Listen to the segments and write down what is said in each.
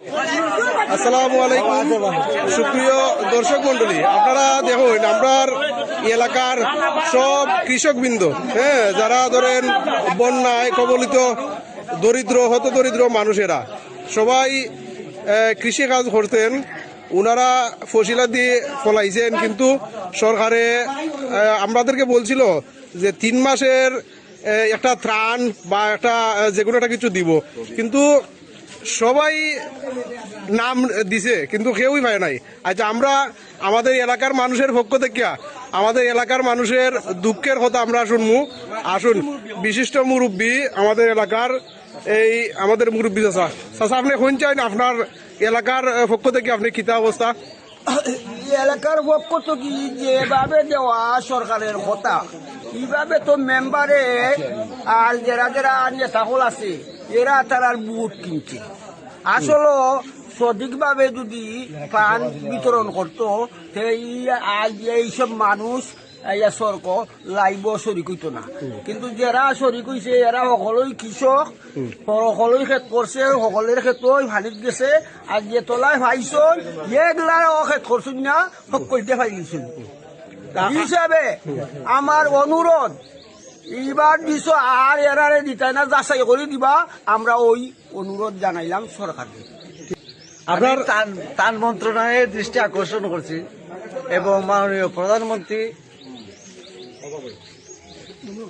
আসসালামু আলাইকুম সুপ্রিয় দর্শক মন্ডলী, আপনারা দেখুন আমরার এলাকার সব কৃষকবৃন্দ, যারা ধরেন বন্যায় কবলিত দরিদ্র হতদরিদ্র মানুষেরা সবাই কৃষি কাজ করতেন। ওনারা ফসিলা দিয়ে ফলাইছেন, কিন্তু সরকারে আমাদেরকে বলছিল যে 3 মাসের একটা ত্রাণ বা একটা যে কোনো একটা কিছু দিব, কিন্তু সবাই নাম দিছে কিন্তু কেউই পায় নাই। আচ্ছা, আমরা আমাদের এলাকার মানুষের পক্ষ থেকে আমাদের এলাকার মানুষের দুঃখের কথা আমরা শুনবো। আসুন, বিশিষ্ট মুরব্বী আমাদের এলাকার আমাদের মুরব্বী চাচা, আপনি শুনছেন আপনার এলাকার পক্ষ থেকে আপনি কিতা অবস্থা? এলাকার পক্ষ থেকে যেভাবে দেওয়া সরকারের কথা, এইভাবে তো মেম্বারে আর যারা যারা নেতা হল আছে এরা তারার বুট কিনছে। আসলে সঠিকভাবে যদি ত্রাণ বিতরণ করতো আজ এইসব মানুষ সরক লাইব শরিক হইতো না। কিন্তু যারা শরিক হয়েছে এরা সকলেই কৃষক, সকলেই ক্ষেত করছে, সকলের ক্ষেত্রে ভালিত গেছে। আর যে তলায় ভাইছ এগুলা ক্ষেত করছুন না সকলতে ভাইছেন হিসাবে আমার অনুরোধ, এইবার দিছ আর এরারে দিতাই না, যাচাই করে দিবা। আমরা ওই অনুরোধ জানাইলাম সরকারকে। আপনার ত্রাণ মন্ত্রণালয়ের দৃষ্টি আকর্ষণ করছি এবং মাননীয় প্রধানমন্ত্রী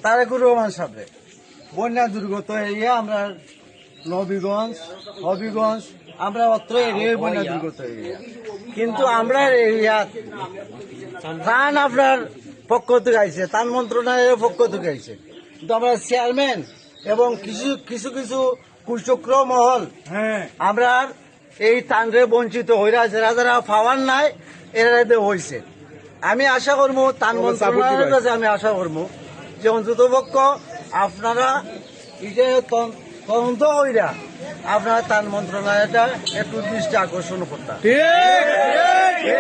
তারেকুর রহমান সাহেব বন্যা দুর্গত এরিয়া আমরা নবীগঞ্জ, হবিগঞ্জ, আমরা অত্র এরিয়ায় বন্যা দুর্গত এরিয়া, কিন্তু আমরা এরিয়া ত্রাণ আপনার পক্ষ থেকে আইছে, ত্রাণ মন্ত্রণালয়ের পক্ষ থেকে আইছে, কিন্তু আমরা চেয়ারম্যান এবং কিছু কিছু কিছু কুচক্র মহল আমরা এই ত্রাণে বঞ্চিত হইরা যারা যারা পাওয়ার নাই এরা হয়েছে। আমি আশা করবো ত্রাণ মন্ত্রণালয়ের কাছে আমি আশা করবো যে অন্ততপক্ষ আপনারা তদন্ত হইরা আপনারা ত্রাণ মন্ত্রণালয়টা একটু দৃষ্টি আকর্ষণ করতাম,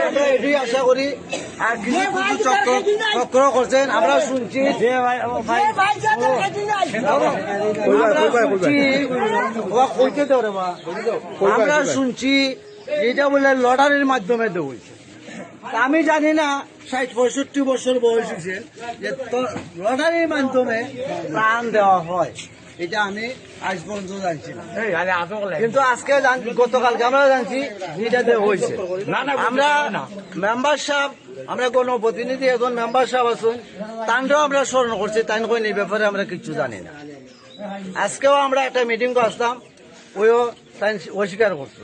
আমরা এটাই আশা করি। আর কিছু কিছু চক্র করছেন আমরা শুনছি, আমরা শুনছি এটা বলে লটারির মাধ্যমে দেওয়া। আমি জানি না 60-65 বছর বয়স হয়েছে যে লটারির মাধ্যমে ত্রাণ দেওয়া হয়, এটা আমি আজ পর্যন্ত জানছি না। কিন্তু আজকে গতকালকে আমরা জানছি এটাতে হয়েছে। আমরা মেম্বার সাহেব, আমরা গণপ্রতিনিধি এখন মেম্বার সাহেব আছেন, তানটাও আমরা স্মরণ করছি, তাই কইন এই ব্যাপারে আমরা কিচ্ছু জানি না। আজকেও আমরা একটা মিটিং আসতাম, ওইও তাই অস্বীকার করতো।